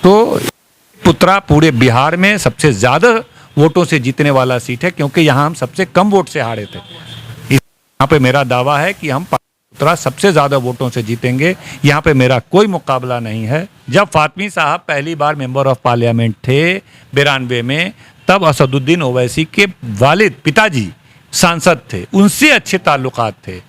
तो पुत्रा पूरे बिहार में सबसे ज़्यादा वोटों से जीतने वाला सीट है, क्योंकि यहाँ हम सबसे कम वोट से हारे थे। यहाँ पे मेरा दावा है कि हम पुत्रा सबसे ज़्यादा वोटों से जीतेंगे। यहाँ पे मेरा कोई मुकाबला नहीं है। जब फातमी साहब पहली बार मेंबर ऑफ पार्लियामेंट थे 92 में, तब असदुद्दीन ओवैसी के वालिद पिताजी सांसद थे, उनसे अच्छे ताल्लुकात थे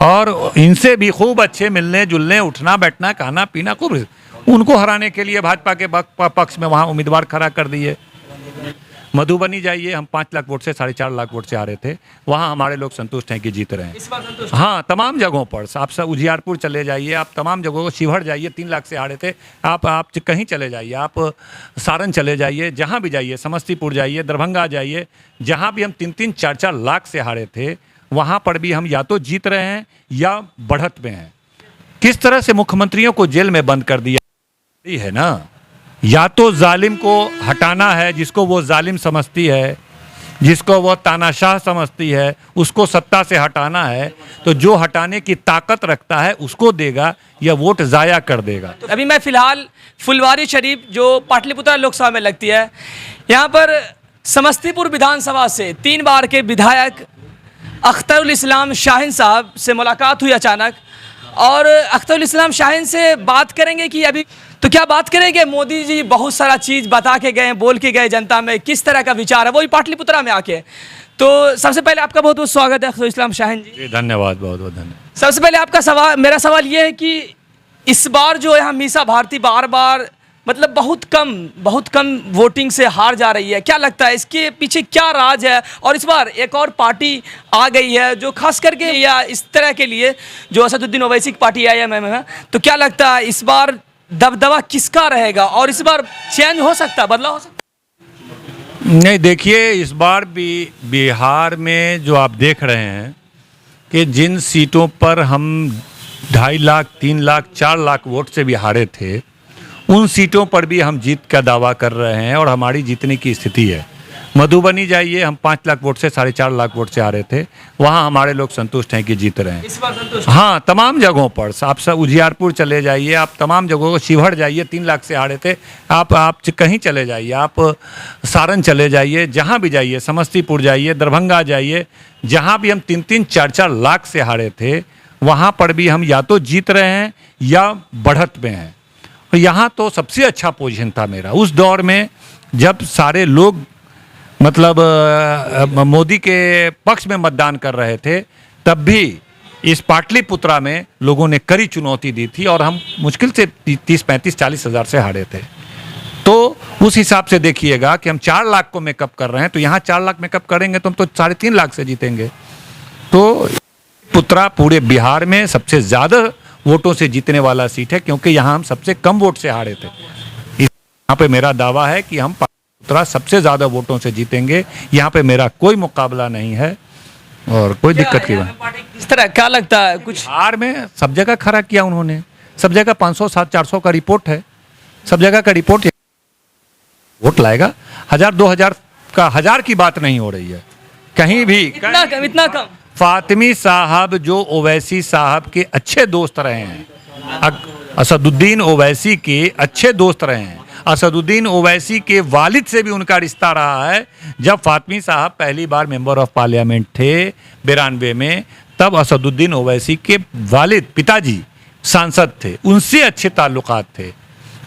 और इनसे भी खूब अच्छे मिलने जुलने, उठना बैठना, खाना पीना खूब। उनको हराने के लिए भाजपा के पक्ष में वहाँ उम्मीदवार खड़ा कर दिए। मधुबनी जाइए, हम 5 लाख वोट से 4.5 लाख वोट से आ रहे थे, वहाँ हमारे लोग संतुष्ट हैं कि जीत रहे हैं इस बार संतुष्ट? हाँ, तमाम जगहों पर। आप सब उजियारपुर चले जाइए, आप तमाम जगहों को, शिवहर जाइए, 3 लाख से आ रहे थे, आप कहीं चले जाइए, आप सारण चले जाइए, जहाँ भी जाइए, समस्तीपुर जाइए, दरभंगा जाइए, जहाँ भी हम 3-3, 4-4 लाख से हारे थे, वहाँ पर भी हम या तो जीत रहे हैं या बढ़त में हैं। किस तरह से मुख्यमंत्रियों को जेल में बंद कर दिया है ना, या तो जालिम को हटाना है, जिसको वो जालिम समझती है, जिसको वो तानाशाह समझती है, उसको सत्ता से हटाना है, तो जो हटाने की ताकत रखता है उसको देगा या वोट ज़ाया कर देगा। तो अभी मैं फिलहाल फुलवारी शरीफ जो पाटलिपुत्र लोकसभा में लगती है, यहाँ पर समस्तीपुर विधानसभा से 3 बार के विधायक अख्तरुल इस्लाम शाहीन साहब से मुलाकात हुई अचानक, और अख्तरुल इस्लाम शाहीन से बात करेंगे कि अभी तो क्या बात करेंगे, मोदी जी बहुत सारा चीज़ बता के गए, बोल के गए जनता में, किस तरह का विचार है, वही पाटलिपुत्रा में आके। तो सबसे पहले आपका बहुत बहुत स्वागत है अख्तरुल इस्लाम शाहीन जी। धन्यवाद, बहुत बहुत धन्यवाद। सबसे पहले आपका मेरा सवाल ये है कि इस बार जो है मीसा भारती बार बार मतलब बहुत कम वोटिंग से हार जा रही है, क्या लगता है इसके पीछे क्या राज है? और इस बार एक और पार्टी आ गई है जो खास करके या इस तरह के लिए जो असदुद्दीन ओवैसी की पार्टी AIMM है, तो क्या लगता है इस बार दबदबा किसका रहेगा और इस बार चेंज हो सकता है, बदलाव हो सकता है? नहीं, देखिए, इस बार भी बिहार में जो आप देख रहे हैं कि जिन सीटों पर हम 2.5 लाख, 3 लाख, 4 लाख वोट से भी हारे थे, उन सीटों पर भी हम जीत का दावा कर रहे हैं और हमारी जीतने की स्थिति है। मधुबनी जाइए, हम 5 लाख वोट से 4.5 लाख वोट से आ रहे थे, वहाँ हमारे लोग संतुष्ट हैं कि जीत रहे हैं इस बार संतुष्ट? हाँ, तमाम जगहों पर। आप सब उजियारपुर चले जाइए, आप तमाम जगहों को, शिवहर जाइए, 3 लाख से आ रहे थे, आप कहीं चले जाइए, आप सारण चले जाइए, जहाँ भी जाइए, समस्तीपुर जाइए, दरभंगा जाइए, जहाँ भी हम 3-3, 4-4 लाख से हारे थे, वहाँ पर भी हम या तो जीत रहे हैं या बढ़त में हैं। यहाँ तो सबसे अच्छा पोजीशन था मेरा उस दौर में, जब सारे लोग मतलब मोदी के पक्ष में मतदान कर रहे थे, तब भी इस पाटलिपुत्रा में लोगों ने कड़ी चुनौती दी थी और हम मुश्किल से 30, 35, 40 हज़ार से हारे थे। तो उस हिसाब से देखिएगा कि हम 4 लाख को मेकअप कर रहे हैं, तो यहाँ 4 लाख मेकअप करेंगे तो हम तो 3.5 लाख से जीतेंगे। तो पुत्रा पूरे बिहार में सबसे ज़्यादा वोटों से जीतने वाला सीट है, क्योंकि यहाँ हम सबसे कम वोट से हारे थे। यहाँ पे मेरा दावा है कि हम पुत्रा सबसे ज़्यादा वोटों से जीतेंगे। यहाँ पे मेरा कोई मुकाबला नहीं है और कोई दिक्कत की बात। इस तरह क्या लगता है कुछ? बिहार में सब जगह खड़ा किया उन्होंने, सब जगह 500, 700, 400 का रिपोर्ट है, सब जगह का रिपोर्ट वोट लाएगा। 1000, 2000 का 1000 की बात नहीं हो रही है कहीं भी। इतना कम? फातिमी साहब जो ओवैसी साहब के अच्छे दोस्त रहे हैं, असदुद्दीन ओवैसी के अच्छे दोस्त रहे हैं, असदुद्दीन ओवैसी के वालिद से भी उनका रिश्ता रहा है। जब फातमी साहब पहली बार मेंबर ऑफ पार्लियामेंट थे 92 में, तब असदुद्दीन ओवैसी के वालिद पिताजी सांसद थे, उनसे अच्छे ताल्लुकात थे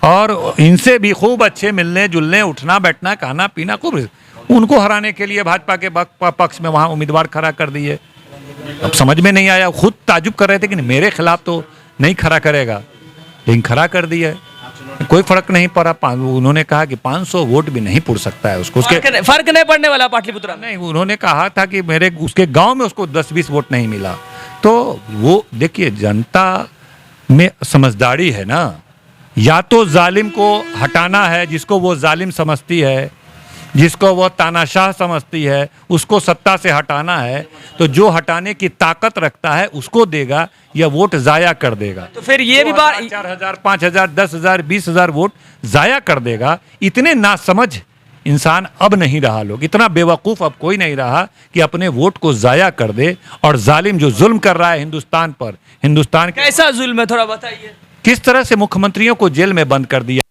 और इनसे भी खूब अच्छे मिलने जुलने, उठना बैठना, खाना पीना खूब। उनको हराने के लिए भाजपा के पक्ष में वहाँ उम्मीदवार खड़ा कर दिए। अब समझ में नहीं आया, खुद ताजुब कर रहे थे कि मेरे खिलाफ तो नहीं खड़ा करेगा, लेकिन खड़ा कर दिया, कोई फर्क नहीं पड़ा। उन्होंने कहा कि 500 वोट भी नहीं पुर सकता है उसको, उसके फर्क नहीं पड़ने वाला पाटलिपुत्रा नहीं। उन्होंने कहा था कि उसके गांव में उसको 10-20 वोट नहीं मिला। तो वो देखिए, जनता में समझदारी है ना, या तो जालिम को हटाना है, जिसको वो जालिम समझती है, जिसको वो तानाशाह समझती है, उसको सत्ता से हटाना है, तो जो हटाने की ताकत रखता है उसको देगा या वोट ज़ाया कर देगा। तो फिर ये भी बात 4,000, 5,000, 10,000, 20,000 वोट ज़ाया कर देगा। इतने नासमझ इंसान अब नहीं रहा, लोग इतना बेवकूफ़ अब कोई नहीं रहा कि अपने वोट को ज़ाया कर दे। और जालिम जो जुल्म कर रहा है हिंदुस्तान पर, हिंदुस्तान कैसा जुल्म है थोड़ा बताइए? किस तरह से मुख्यमंत्रियों को जेल में बंद कर दिया।